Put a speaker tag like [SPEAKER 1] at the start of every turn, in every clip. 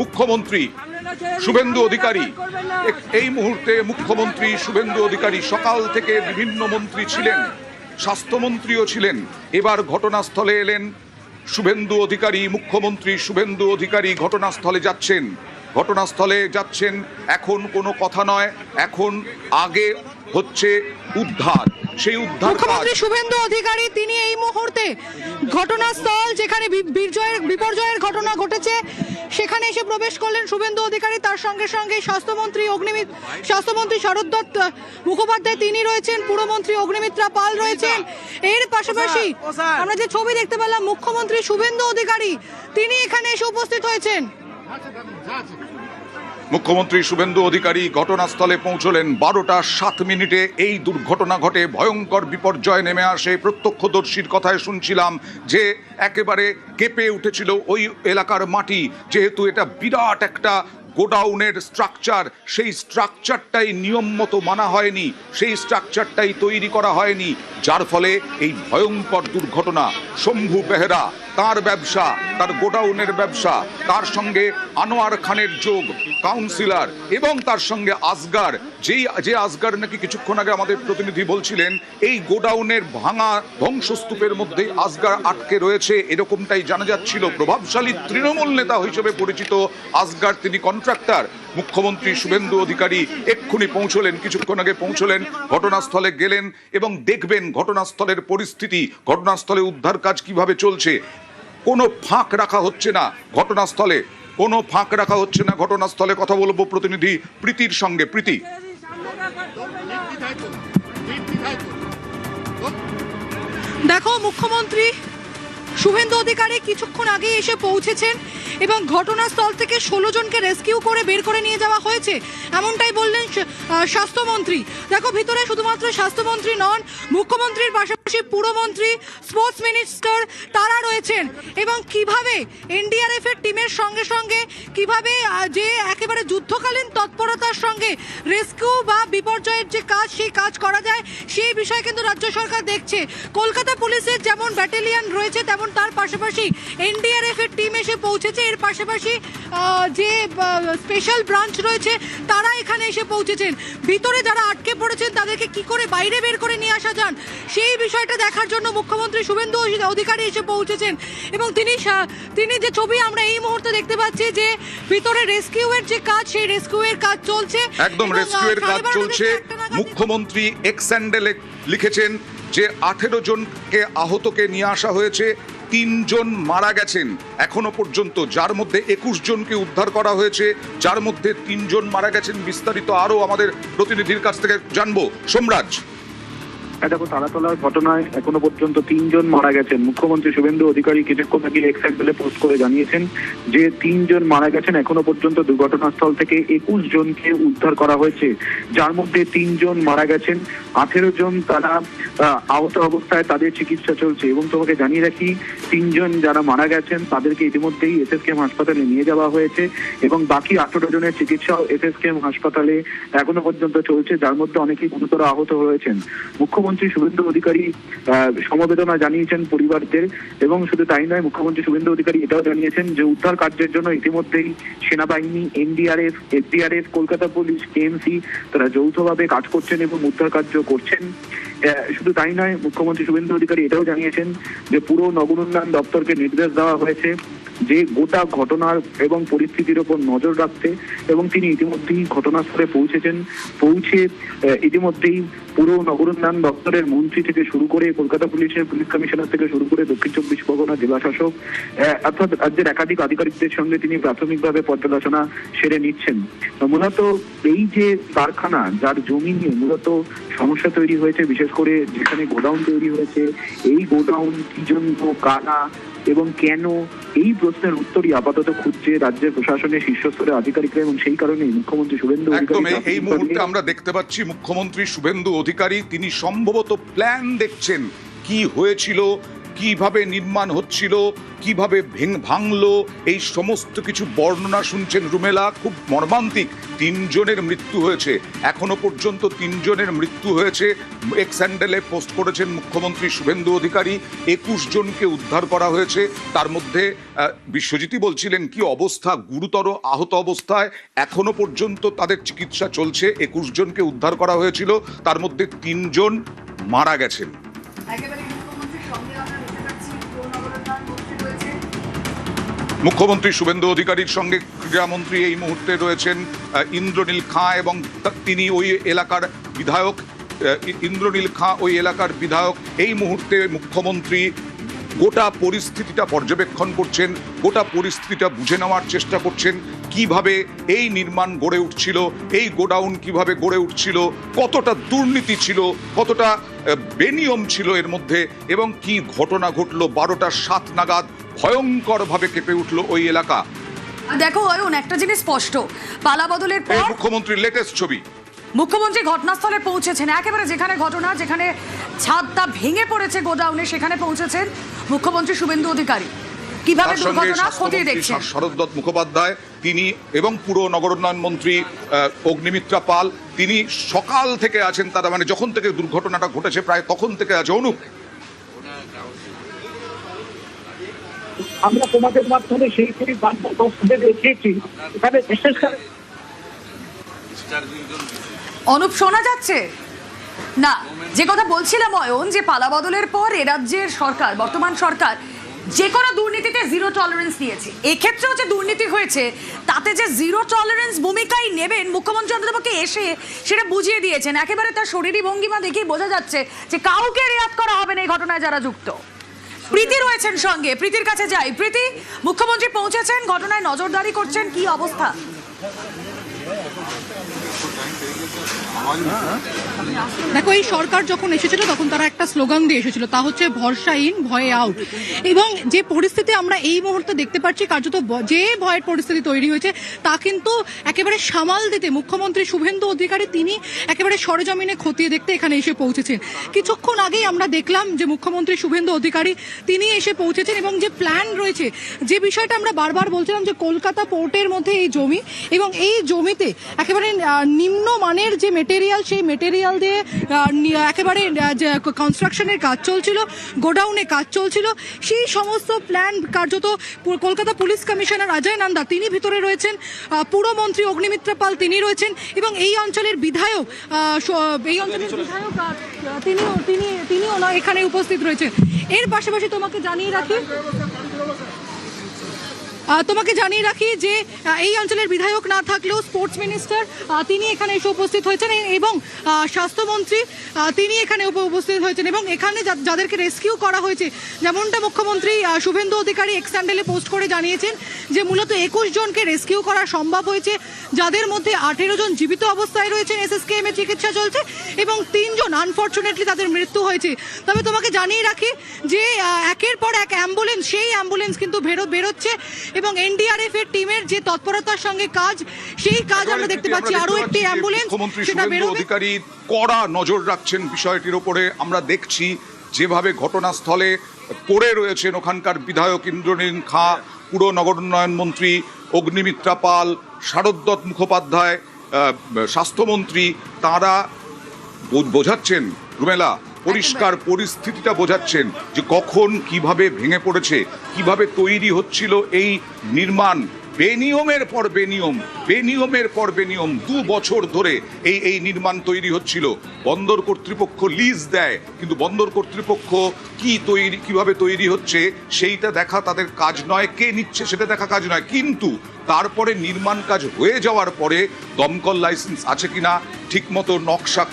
[SPEAKER 1] মুখ্যমন্ত্রী শুভেন্দু অধিকারী এই মুহূর্তে মুখ্যমন্ত্রী শুভেন্দু অধিকারী সকাল থেকে বিভিন্ন মন্ত্রী ছিলেন, স্বাস্থ্যমন্ত্রীও ছিলেন। এবার ঘটনাস্থলে এলেন শুভেন্দু অধিকারী। মুখ্যমন্ত্রী শুভেন্দু অধিকারী ঘটনাস্থলে যাচ্ছেন। এখন কোনো কথা নয়, এখন আগে হচ্ছে উদ্ধার। সেই উদ্ধার
[SPEAKER 2] মুখ্যমন্ত্রী শুভেন্দু অধিকারী তিনি এই মুহূর্তে ঘটনাস্থল, যেখানে বিপর্যয়ের ঘটনা ঘটেছে, সেখানে এসে প্রবেশ করলেন শুভেন্দু অধিকারী। তার সঙ্গে সঙ্গে স্বাস্থ্যমন্ত্রী শরৎ দত্ত মুখোপাধ্যায় তিনি রয়েছেন, পুরমন্ত্রী অগ্নিমিত্রা পাল রয়েছেন। এর পাশাপাশি আমরা যে ছবি দেখতে পেলাম, মুখ্যমন্ত্রী শুভেন্দু অধিকারী তিনি এখানে এসে উপস্থিত হয়েছেন।
[SPEAKER 1] মুখ্যমন্ত্রী শুভেন্দু অধিকারী ঘটনাস্থলে পৌঁছলেন 12টা 7 মিনিটে। এই দুর্ঘটনা ঘটে, ভয়ঙ্কর বিপর্যয় নেমে আসে। প্রত্যক্ষদর্শীর কথায় শুনছিলাম যে একেবারে কেঁপে উঠেছিল ওই এলাকার মাটি, যেহেতু এটা বিরাট একটা গোডাউনের স্ট্রাকচার। সেই স্ট্রাকচারটাই নিয়ম মতো মানা হয়নি, সেই স্ট্রাকচারটাই তৈরি করা হয়নি, যার ফলে এই ভয়ঙ্কর দুর্ঘটনা। শম্ভু বেহেরা, তার ব্যবসা, তার গোডাউনের ব্যবসা, তার সঙ্গে আনোয়ার খানের যোগ, কাউন্সিলর, এবং তার সঙ্গে আসগার, যে আসগার নাকি কিছুক্ষণ আগে আমাদের প্রতিনিধি বলছিলেন এই গোডাউনের ভাঙা ধ্বংসস্তূপের মধ্যে আসগার আটকে রয়েছে, এরকমটাই জানা যাচ্ছিল। প্রভাবশালী তৃণমূল নেতা হিসেবে পরিচিত আসগার, তিনি কন্ট্রাক্টর। মুখ্যমন্ত্রী শুভেন্দু অধিকারী এক্ষুনি পৌঁছলেন, কিছুক্ষণ আগে পৌঁছলেন, ঘটনাস্থলে গেলেন এবং দেখবেন ঘটনাস্থলের পরিস্থিতি, ঘটনাস্থলে উদ্ধার কাজ কিভাবে চলছে। কোনো ফাঁক রাখা হচ্ছে না ঘটনাস্থলে, কোনো ফাঁক রাখা হচ্ছে না ঘটনাস্থলে। কথা বলবো প্রতিনিধি প্রীতির সঙ্গে। প্রীতি,
[SPEAKER 2] দেখো, মুখ্যমন্ত্রী শুভেন্দু অধিকারী কিছুক্ষণ আগে এসে পৌঁছেছেন এবং ঘটনাস্থল থেকে 16 জনকে রেস্কিউ করে বের করে নিয়ে যাওয়া হয়েছে, এমনটাই বললেন স্বাস্থ্যমন্ত্রী। দেখো, ভিতরে শুধুমাত্র স্বাস্থ্যমন্ত্রী নন, মুখ্যমন্ত্রীর পাশাপাশি পুরমন্ত্রী, স্পোর্টস মিনিস্টার তারা রয়েছেন। এবং কিভাবে এনডিআরএফ এর টিমের সঙ্গে সঙ্গে কিভাবে যে একেবারে যুদ্ধকালীন তৎপরতার সঙ্গে রেস্কিউ বা বিপর্যয়ের যে কাজ, সেই কাজ করা যায়, সেই বিষয়ে কিন্তু রাজ্য সরকার দেখছে। কলকাতা পুলিশের যেমন ব্যাটালিয়ন রয়েছে, তেমন তার পাশাপাশি এনডিআরএফ এর টিম এসে পৌঁছেছে। এর পাশাপাশি যে স্পেশাল ব্রাঞ্চ রয়েছে তারা এখানে এসে পৌঁছেছেন। ভিতরে যারা আটকে পড়েছেন তাদেরকে কি করে বাইরে বের করে নিয়ে আসা যান, সেই বিষয়টা দেখার জন্য মুখ্যমন্ত্রী শুভেন্দু অধিকারী এসে পৌঁছেছেন। এবং তিনি যে ছবি আমরা এই মুহূর্তে দেখতে পাচ্ছি, যে ভিতরে রেস্কিউ এর যে কাজ, সেই রেস্কিউ এর কাজ চলছে,
[SPEAKER 1] একদম রেস্কিউ এর কাজ চলছে। মুখ্যমন্ত্রী এক্স হ্যান্ডেলে লিখেছেন যে 18 জনকে আহতকে নিয়ে আসা হয়েছে, 3 জন মারা গেছেন এখনো পর্যন্ত, যার মধ্যে 21 জনকে উদ্ধার করা হয়েছে, যার মধ্যে 3 জন মারা গেছেন। বিস্তারিত আরো আমাদের প্রতিনিধির কাছ থেকে জানবো। সোমরাজ,
[SPEAKER 3] দেখো, তালাতলার ঘটনায় এখনো পর্যন্ত 3 জন মারা গেছেন। মুখ্যমন্ত্রী শুভেন্দু অধিকারী কিছুক্ষণ আগে এক্স হ্যান্ডেলে পোস্ট করে জানিয়েছেন যে 3 জন মারা গেছেন। এখনো পর্যন্ত দুর্ঘটনাস্থল থেকে 21 জনকে উদ্ধার করা হয়েছে, যার মধ্যে 3 জন মারা গেছেন, 18 জন তারা আহত অবস্থায়, তাদের চিকিৎসা চলছে। এবং তোমাকে জানিয়ে রাখি, 3 জন যারা মারা গেছেন তাদেরকে ইতিমধ্যেই এসএসকেএম হাসপাতালে নিয়ে যাওয়া হয়েছে এবং বাকি 18 জনের চিকিৎসাও এসএসকেএম হাসপাতালে এখনো পর্যন্ত চলছে, যার মধ্যে অনেকেই গুরুতর আহত হয়েছেন। মুখ্যমন্ত্রী শুভেন্দু অধিকারী সমবেদনা জানিয়েছেন পরিবারদের, এবং শুধু তাই নয়, মুখ্যমন্ত্রী শুভেন্দু অধিকারী এটাও জানিয়েছেন যে উদ্ধার কার্যের জন্য ইতিমধ্যেই সেনাবাহিনী, NDRF, SDRF, Kolkata police, KMC তারা যৌথভাবে কাজ করছেন এবং উদ্ধার কার্য করছেন। শুধু তাই নয়, মুখ্যমন্ত্রী শুভেন্দু অধিকারী এটাও জানিয়েছেন যে পুরো নগর উন্নয়ন দপ্তরকে নির্দেশ দেওয়া হয়েছে যে গোটা ঘটনার এবং পরিস্থিতির ওপর নজর রাখতে, এবং তিনি ইতিমধ্যেই ঘটনাস্থলে পৌঁছেছেন। পৌঁছে ইতিমধ্যেই পুরো নগর উন্নয়ন দপ্তরের মন্ত্রী থেকে শুরু করে, কলকাতা পুলিশের পুলিশ কমিশনার থেকে শুরু করে দক্ষিণ 24 পরগনা জেলা শাসক, অর্থাৎ রাজ্যের একাধিক আধিকারিকদের সঙ্গে তিনি প্রাথমিকভাবে পর্যালোচনা সেরে নিচ্ছেন। মূলত এই যে কারখানা, যার জমি নিয়ে মূলত সমস্যা তৈরি হয়েছে, বিশেষ করে যেখানে গোডাউন তৈরি হয়েছে, এই গোডাউন কি জন্য, কারা এবং কেন, এই প্রশ্নের উত্তরই আপাতত খুঁজছে রাজ্যের প্রশাসনের শীর্ষস্তরের আধিকারিকরা। এবং সেই কারণে মুখ্যমন্ত্রী শুভেন্দু অধিকারী
[SPEAKER 1] এই মুহূর্তে আমরা দেখতে পাচ্ছি মুখ্যমন্ত্রী শুভেন্দু অধিকারী তিনি সম্ভবত প্ল্যান দেখছেন কি হয়েছিল, কিভাবে নির্মাণ হচ্ছিল, কিভাবে ভাঙলো, এই সমস্ত কিছু বর্ণনা শুনছেন রুমেলা। খুব মর্মান্তিক, 3 জনের মৃত্যু হয়েছে, এখনো পর্যন্ত 3 জনের মৃত্যু হয়েছে। এক্স হ্যান্ডেলে পোস্ট করেছেন মুখ্যমন্ত্রী শুভেন্দু অধিকারী, 21 জনকে উদ্ধার করা হয়েছে। তার মধ্যে বিশ্বজিৎই বলছিলেন কি অবস্থা, গুরুতর আহত অবস্থায় এখনো পর্যন্ত তাদের চিকিৎসা চলছে। 21 জনকে উদ্ধার করা হয়েছিল, তার মধ্যে 3 জন মারা গেছেন। মুখ্যমন্ত্রী শুভেন্দু অধিকারীর সঙ্গে ক্রীড়ামন্ত্রী এই মুহূর্তে রয়েছেন ইন্দ্রনীল খাঁ, এবং তিনি ওই এলাকার বিধায়ক। ইন্দ্রনীল খাঁ ওই এলাকার বিধায়ক। এই মুহূর্তে মুখ্যমন্ত্রী গোটা পরিস্থিতিটা পর্যবেক্ষণ করছেন, গোটা পরিস্থিতিটা বুঝে নেওয়ার চেষ্টা করছেন, কিভাবে এই নির্মাণ গড়ে উঠছিল, এই গোডাউন কিভাবে গড়ে উঠছিল, কতটা দুর্নীতি ছিল, কতটা বেনিয়ম ছিল এর মধ্যে, এবং কি ঘটনা ঘটলো। 12টা 7 নাগাদ ভয়ঙ্করভাবে কেঁপে উঠলো ওই এলাকা।
[SPEAKER 4] দেখো অয়ন, একটা জিনিস স্পষ্ট, পালা বদলের পর
[SPEAKER 1] মুখ্যমন্ত্রীর লেটেস্ট ছবি।
[SPEAKER 4] মুখ্যমন্ত্রী ঘটনাস্থলে পৌঁছেছেন, একেবারে যেখানে ঘটনা, যেখানে ছাদটা ভেঙে পড়েছে গোডাউনে, সেখানে পৌঁছেছেন মুখ্যমন্ত্রী শুভেন্দু অধিকারী। কিভাবে দুর্ঘটনা খতিয়ে দেখছেন
[SPEAKER 1] শরৎদত্ত মুখোপাধ্যায়, তিনি এবং পুর নগরোন্নয়ন মন্ত্রী অগ্নিমিত্রা পাল, তিনি সকাল থেকে আছেন। তারা মানে যখন থেকে দুর্ঘটনাটা ঘটেছে প্রায় তখন থেকে আছে। অনুপ,
[SPEAKER 5] আমরা তোমাদের মাধ্যমে সেই বার্তা দেখিয়েছি। এখানে বিশেষ করে
[SPEAKER 4] অনুপ শোনা যাচ্ছে না? যে কথা বলছিলাম অয়ন, যে পালা বদলের পর এ রাজ্যের সরকার, বর্তমান সরকার যে কোনো দুর্নীতিতে জিরো টলারেন্স দিয়েছে। এক্ষেত্রেও যে দুর্নীতি হয়েছে তাতে যে জিরো টলারেন্স ভূমিকাই নেবেন মুখ্যমন্ত্রী অন্ততপক্ষে এসে সেটা বুঝিয়ে দিয়েছেন। একেবারে তার শরীরী ভঙ্গিমা দেখেই বোঝা যাচ্ছে যে কাউকে রেয়াত করা হবে না এই ঘটনায় যারা যুক্ত। প্রীতি রয়েছেন সঙ্গে, প্রীতির কাছে যাই। প্রীতি, মুখ্যমন্ত্রী পৌঁছেছেন, ঘটনায় নজরদারি করছেন, কি অবস্থা?
[SPEAKER 2] দেখো, এই সরকার যখন এসেছিল তখন তারা একটা স্লোগান দিয়ে এসেছিল, তা হচ্ছে ভরসা ইন, ভয়ে আউট। এবং যে পরিস্থিতি আমরা এই মুহূর্তে দেখতে পাচ্ছি, কার্যত যে ভয়ের পরিস্থিতি তৈরি হয়েছে তা কিন্তু একেবারে সামাল দিতে মুখ্যমন্ত্রী শুভেন্দু অধিকারী তিনি একেবারে সরেজমিনে খতিয়ে দেখতে এখানে এসে পৌঁছেছেন। কিছুক্ষণ আগেই আমরা দেখলাম যে মুখ্যমন্ত্রী শুভেন্দু অধিকারী তিনি এসে পৌঁছেছেন, এবং যে প্ল্যান রয়েছে, যে বিষয়টা আমরা বারবার বলছিলাম যে কলকাতা পোর্টের মধ্যে এই জমি, এবং এই জমিতে একেবারে নিম্নমানের যে মেটেরিয়াল, সেই মেটেরিয়াল দিয়ে একেবারে কনস্ট্রাকশনের কাজ চলছিল, গোডাউনে কাজ চলছিল। সেই সমস্ত প্ল্যান কার্যত কলকাতা পুলিশ কমিশনার অজয় নন্দা তিনি ভিতরে রয়েছেন, পুরমন্ত্রী অগ্নিমিত্রা পাল তিনি রয়েছেন, এবং এই অঞ্চলের বিধায়ক তিনিও এখানে উপস্থিত রয়েছেন। এর পাশাপাশি তোমাকে জানিয়ে রাখি যে এই অঞ্চলের বিধায়ক না থাকলেও স্পোর্টস মিনিস্টার তিনি এখানে এসে উপস্থিত হয়েছেন, এবং স্বাস্থ্যমন্ত্রী তিনি এখানে উপস্থিত হয়েছেন। এবং এখানে যাদেরকে রেস্কিউ করা হয়েছে, যেমনটা মুখ্যমন্ত্রী শুভেন্দু অধিকারী এক্স হ্যান্ডেলে পোস্ট করে জানিয়েছেন যে মূলত 21 জনকে রেস্কিউ করা সম্ভব হয়েছে, যাদের মধ্যে 18 জন জীবিত অবস্থায় রয়েছেন, SSKM এ চিকিৎসা চলছে, এবং 3 জন আনফর্চুনেটলি তাদের মৃত্যু হয়েছে। তবে তোমাকে জানিয়ে রাখি যে একের পর এক অ্যাম্বুলেন্স, সেই অ্যাম্বুলেন্স কিন্তু বেরোচ্ছে, এবং এনডিআরএফ এর টিমের যে তৎপরতার সঙ্গে কাজ, সেই কাজ আমরা দেখতে পাচ্ছি। আরো একটি অ্যাম্বুলেন্স সেটা বেরোবে।
[SPEAKER 1] অধিকারী কড়া নজর রাখছেন বিষয়টির উপরে। আমরা দেখছি যেভাবে ঘটনাস্থলে পড়ে রয়েছেন ওখানকার বিধায়ক ইন্দ্রনীল খাঁ, পুর নগরোন্নয়ন মন্ত্রী অগ্নিমিত্রা পাল, শরৎদত্ত মুখোপাধ্যায়, স্বাস্থ্যমন্ত্রী, তারা বোঝাচ্ছেন রুমেলা, পরিষ্কার পরিস্থিতিটা বোঝাচ্ছেন যে কখন কিভাবে ভেঙে পড়েছে, কিভাবে তৈরি হচ্ছিল এই নির্মাণ। বেনিয়মের পর বেনিয়ম 2 বছর ধরে এই নির্মাণ তৈরি হচ্ছিল। বন্দর কর্তৃপক্ষ লিজ দেয়, কিন্তু বন্দর কর্তৃপক্ষ কিভাবে তৈরি হচ্ছে সেইটা দেখা তাদের কাজ নয়, কে নিচ্ছে সেটা দেখা কাজ নয়। কিন্তু তারপরে নির্মাণ কাজ হয়ে যাওয়ার পরে দমকল লাইসেন্স আছে কিনা, ঠিক মতো নকশা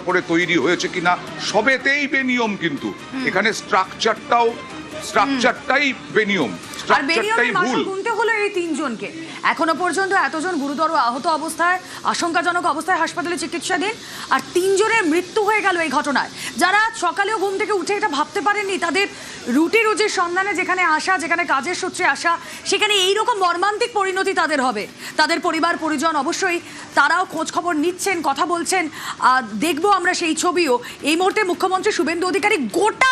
[SPEAKER 1] করে তৈরি হয়েছে কিনা, সবেতেই বেনিয়ম। কিন্তু এখানে স্ট্রাকচারটাই বেনিয়ম,
[SPEAKER 4] আর বেনিয়মের মাসুল গুনতে হলো এই 3 জন। জনকে, এখনো পর্যন্ত এতজন গুরুতর আহত অবস্থায়, আশঙ্কাজনক অবস্থায় হাসপাতালে চিকিৎসাধীন, আর 3 জনের মৃত্যু হয়ে গেল এই ঘটনায়। যারা সকালেও ঘুম থেকে উঠে এটা ভাবতে পারেননি, তাদের রুটি রুজির সন্ধানে যেখানে আসা, যেখানে কাজের সূত্রে আসা, সেখানে এইরকম মর্মান্তিক পরিণতি তাদের হবে। তাদের পরিবার পরিজন অবশ্যই তারাও খোঁজ খবর নিচ্ছেন, কথা বলছেন। দেখবো আমরা সেই ছবিও। এই মুহূর্তে মুখ্যমন্ত্রী শুভেন্দু অধিকারী গোটা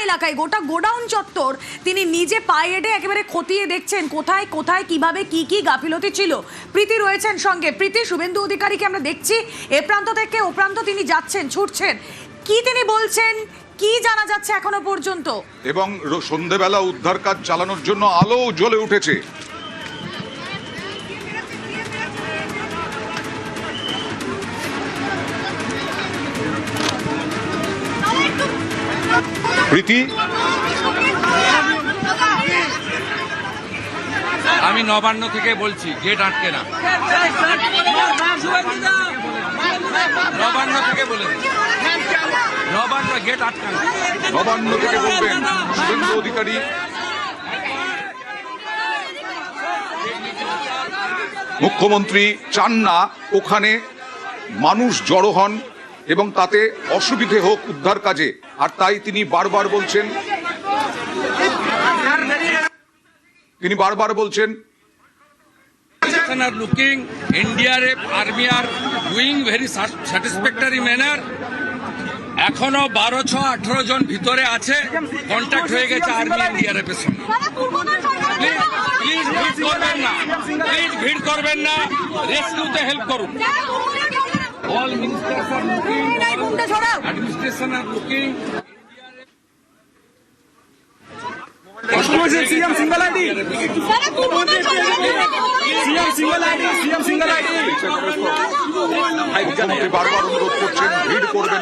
[SPEAKER 4] এলাকায় গোটা গোডাউন চত্বর তিনি নিজে পায়ে হেঁটে একেবারে খতিয়ে দেখছেন কোথায় কোথায় কিভাবে কি কি গাফিলতি ছিল। প্রীতি রয়েছেন সঙ্গে। প্রীতি, শুভেন্দু অধিকারীকে আমরা দেখছি এ প্রান্ত থেকে ও প্রান্ত তিনি যাচ্ছেন, ছুটছেন। কি তিনি বলছেন, কি জানা যাচ্ছে এখনো পর্যন্ত?
[SPEAKER 1] এবং সন্ধেবেলা উদ্ধার কাজ চালানোর জন্য আলো জ্বলে উঠেছে। প্রীতি,
[SPEAKER 6] আমি নবান্ন থেকে বলছি, গেট আটকে না। নবান্ন থেকে বলে নবান্ন গেট আটকে না।
[SPEAKER 1] নবান্ন থেকে বলবেন শুভেন্দু অধিকারী। মুখ্যমন্ত্রী চান না ওখানে মানুষ জড়ো হন এবং তাতে অসুবিধে হোক উদ্ধার কাজে, আর তাই তিনি বারবার বলছেন
[SPEAKER 6] are looking, NDRF, Army are doing very satisfactory manner. এখনো 12-18 জন ভিতরে আছে, কন্ট্যাক্ট হয়ে গেছে আর্মি NDRF এর সঙ্গে। প্লিজ ভিড় করবেন না, রেস্কিউতে হেল্প করুন। All ministers are looking, administration are looking.
[SPEAKER 7] CM single ID.
[SPEAKER 1] মুখ্যমন্ত্রী বারবার অনুরোধ করছেন ভিড় করবেন।